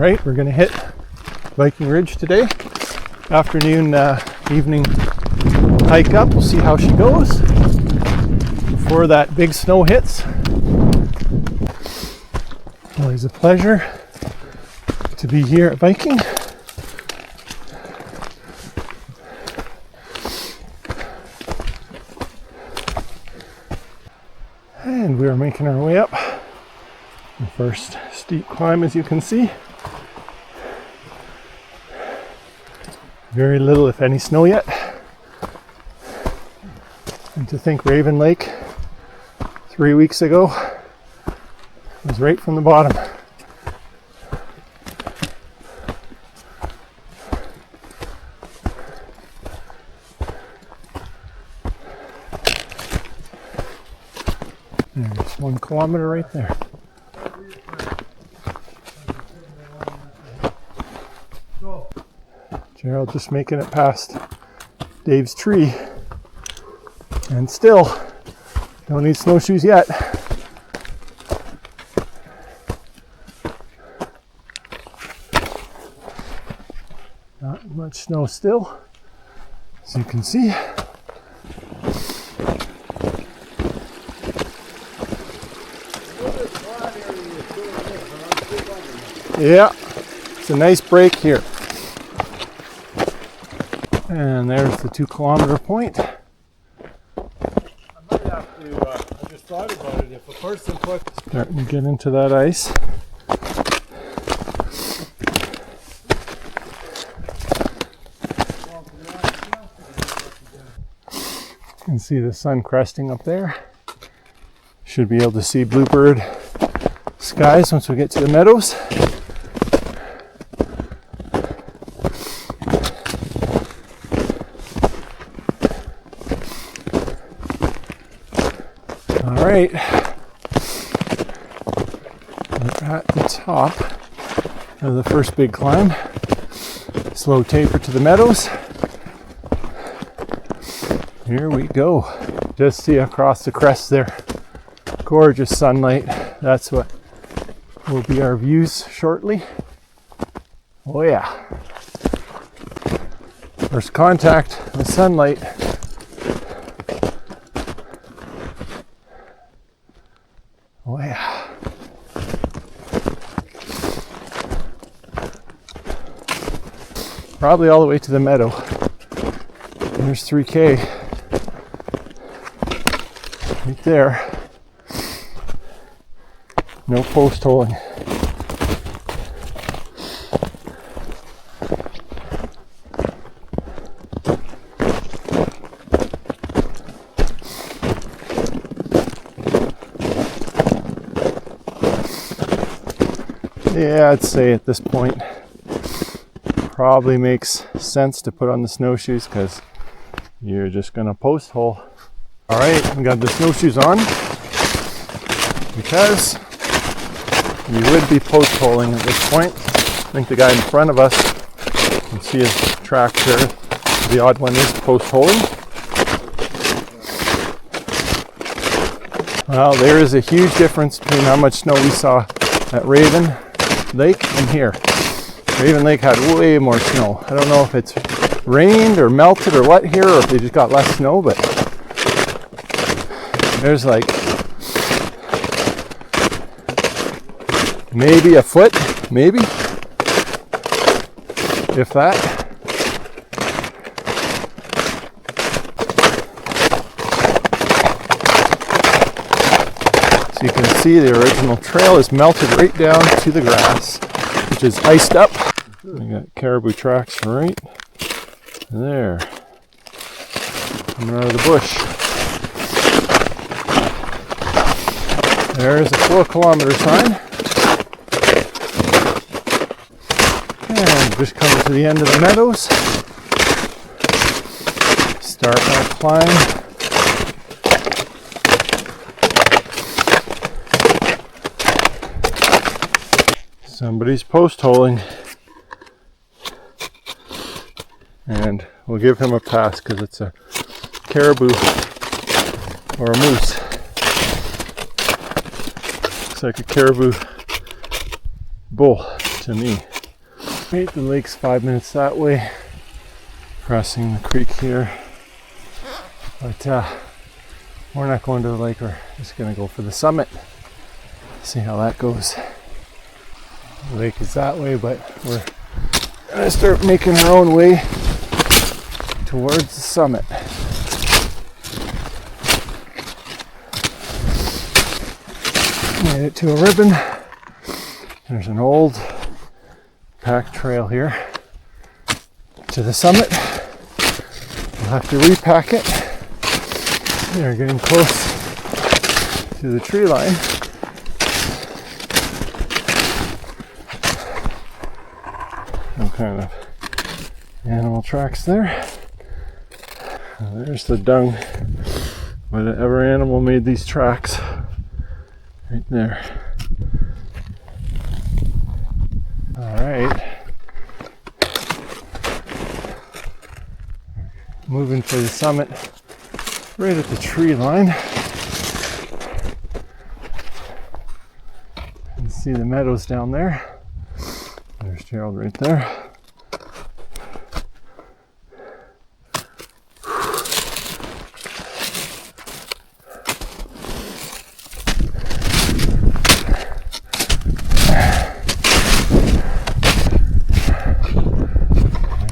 right, we're gonna hit Viking Ridge today. Afternoon, evening hike up. We'll see how she goes before that big snow hits. Always a pleasure to be here at Viking. And we are making our way up the first steep climb, as you can see. Very little, if any, snow yet. And to think Raven Lake 3 weeks ago was right from the bottom. There's 1 kilometer right there. Gerald just making it past Dave's tree, and still don't need snowshoes yet. Not much snow still, as you can see. Yeah, it's a nice break here. And there's the 2 kilometer point. I might have to, I just thought about it, if a person put... Starting to get into that ice. You can see the sun cresting up there. Should be able to see bluebird skies once we get to the meadows. All right, we're at the top of the first big climb. Slow taper to the meadows. Here we go. Just see across the crest there. Gorgeous sunlight. That's what will be our views shortly. Oh yeah. First contact with sunlight. Oh yeah. Probably all the way to the meadow. There's 3K. Right there. No post holing. Yeah, I'd say at this point probably makes sense to put on the snowshoes because you're just gonna post hole. All right, we got the snowshoes on because we would be post holing at this point. I think the guy in front of us, you can see his tracks there. The odd one is post holing. Well, there is a huge difference between how much snow we saw at Raven Lake and here. Raven Lake had way more snow. I don't know if it's rained or melted or what here, or if they just got less snow, but there's like maybe a foot, maybe, if that. So you can see the original trail is melted right down to the grass, which is iced up. We got caribou tracks right there, coming out of the bush. There's a 4 kilometer sign. And just coming to the end of the meadows. Start our climb. Somebody's post holing. And we'll give him a pass because it's a caribou or a moose. Looks like a caribou bull to me. Right, the lake's 5 minutes that way, crossing the creek here. But we're not going to the lake, we're just gonna go for the summit. See how that goes. The lake is that way, but we're gonna start making our own way towards the summit. Made it to a ribbon. There's an old pack trail here to the summit. We'll have to repack it. They're getting close to the tree line. Some kind of animal tracks there. There's the dung. Whatever animal made these tracks. Right there. Alright. Moving for the summit. Right at the tree line. You can see the meadows down there. There's Gerald right there.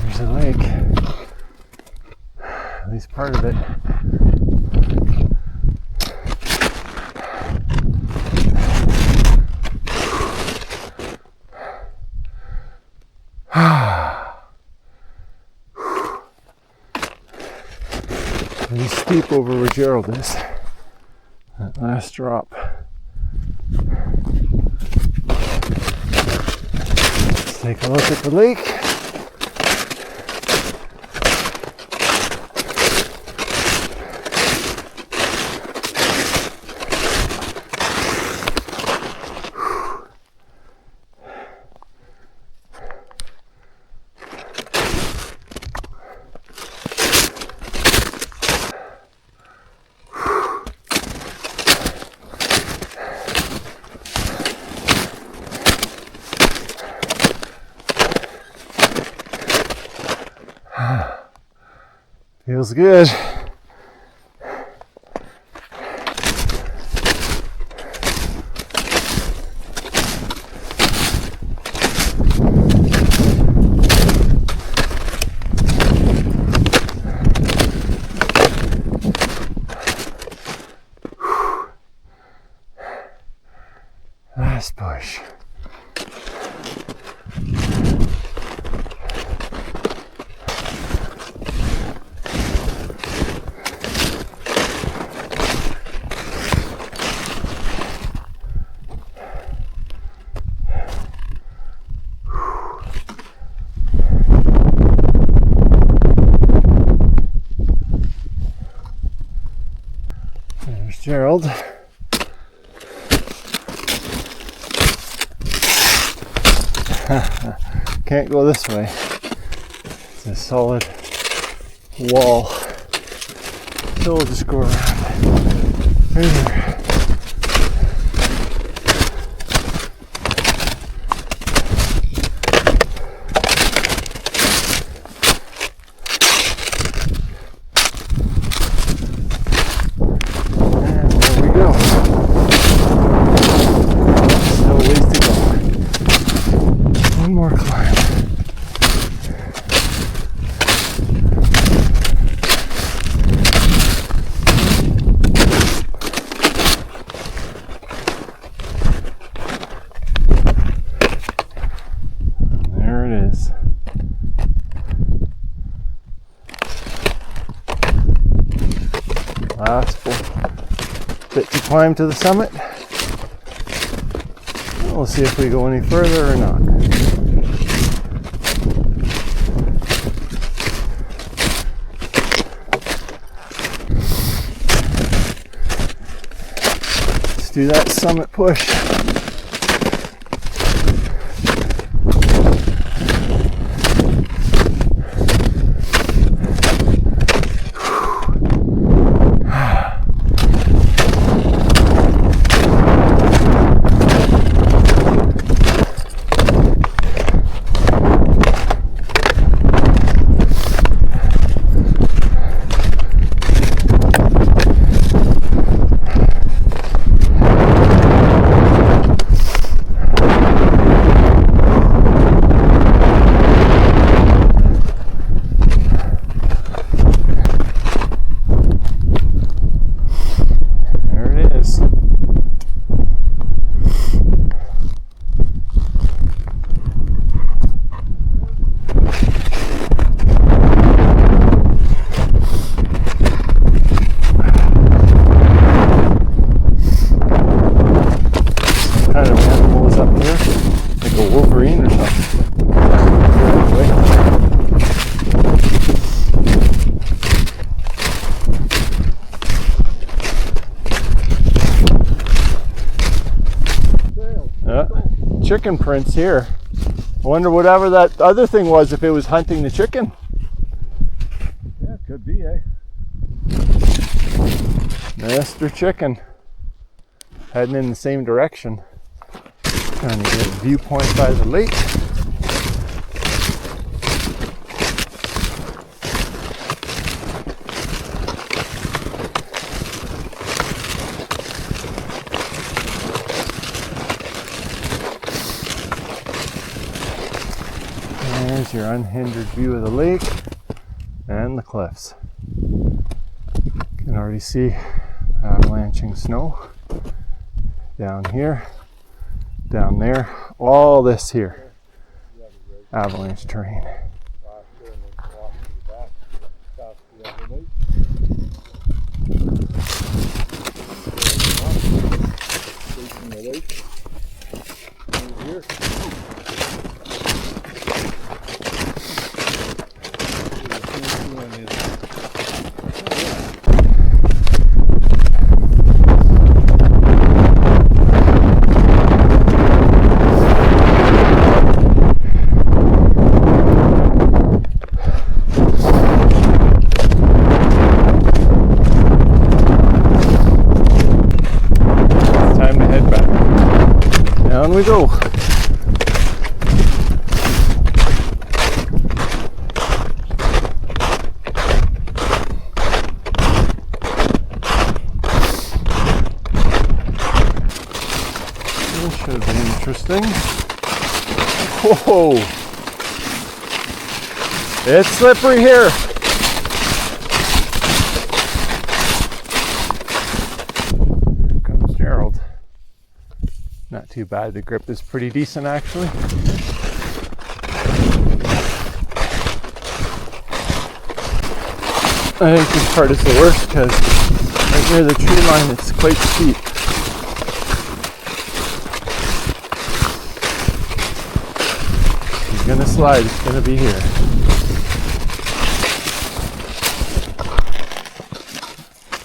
There's a lake. At least part of it. Pretty steep over where Gerald is. That last drop. Let's take a look at the lake. Feels good. Last push. There's Gerald. Can't go this way. It's a solid wall. So we'll just go around. Right here. More climb. And there it is. Last bit to climb to the summit. We'll see if we go any further or not. Do that summit push. submarine or something. Anyway. Chicken prints here. I wonder whatever that other thing was, if it was hunting the chicken. Yeah, could be, eh? Mr. Chicken. Heading in the same direction. Trying to get a viewpoint by the lake. There's your unhindered view of the lake and the cliffs. You can already see avalanching snow down here, down there, all this here, avalanche terrain. Down we go. This should be interesting. Whoa! It's slippery here. Here comes Gerald. Not too bad, the grip is pretty decent actually. I think this part is the worst because right near the tree line it's quite steep. He's gonna slide, it's gonna be here.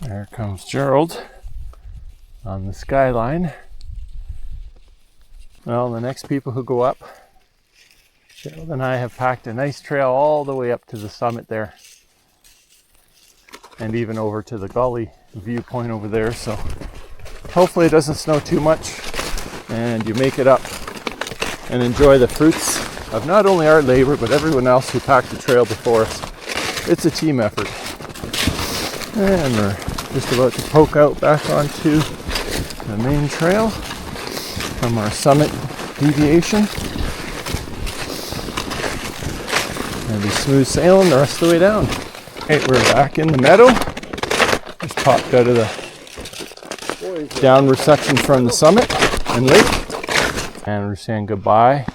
There comes Gerald on the skyline. Well, the next people who go up, Gerald and I have packed a nice trail all the way up to the summit there. And even over to the gully viewpoint over there. So hopefully it doesn't snow too much and you make it up and enjoy the fruits of not only our labor, but everyone else who packed the trail before us. It's a team effort. And we're just about to poke out back onto the main trail from our summit deviation. Gonna be smooth sailing the rest of the way down. Okay, we're back in the meadow. Just popped out of the downward section from the summit and lake. And we're saying goodbye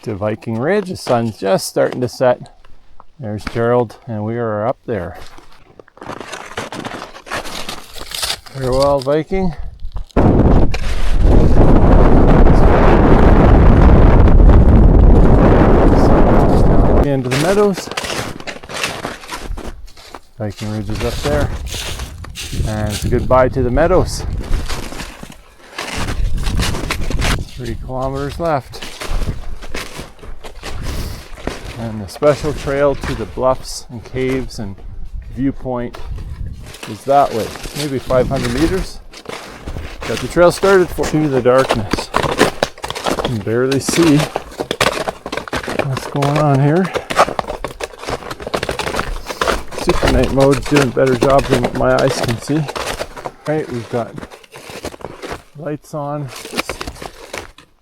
to Viking Ridge. The sun's just starting to set. There's Gerald, and we are up there. Farewell, Viking. Into the meadows. Viking Ridge is up there. And it's a goodbye to the meadows. 3 kilometers left. And the special trail to the bluffs and caves and viewpoint is that way. Maybe 500 meters. Got the trail started to the darkness. You can barely see what's going on here. Super night mode's doing a better job than what my eyes can see. Right, we've got lights on just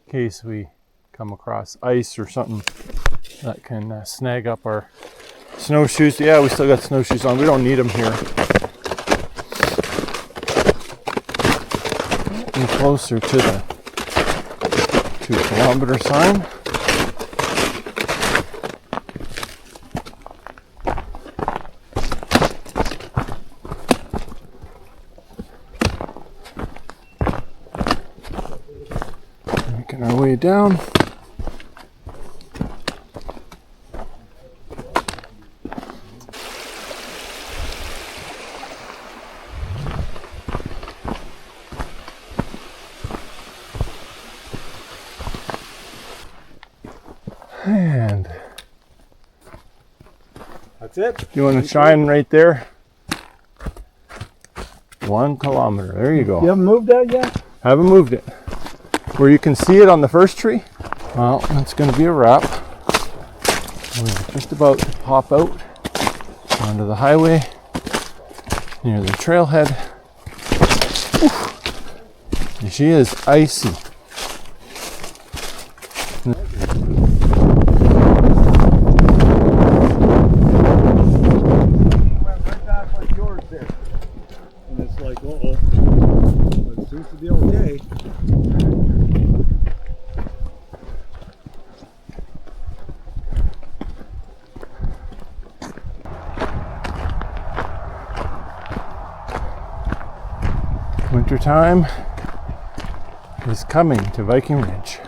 in case we come across ice or something that can snag up our snowshoes. Yeah, we still got snowshoes on. We don't need them here. Getting closer to the 2-kilometer sign. Making our way down. And That's it. you want to shine right there? 1 kilometer. There you go. You haven't moved that yet? Haven't moved it. Where you can see it on the first tree. Well, that's going to be a wrap. We're just about to pop out onto the highway near the trailhead. Whew. She is icy. Went right back like yours did. And it's like, uh-oh. But it seems to be okay. Wintertime is coming to Viking Ridge.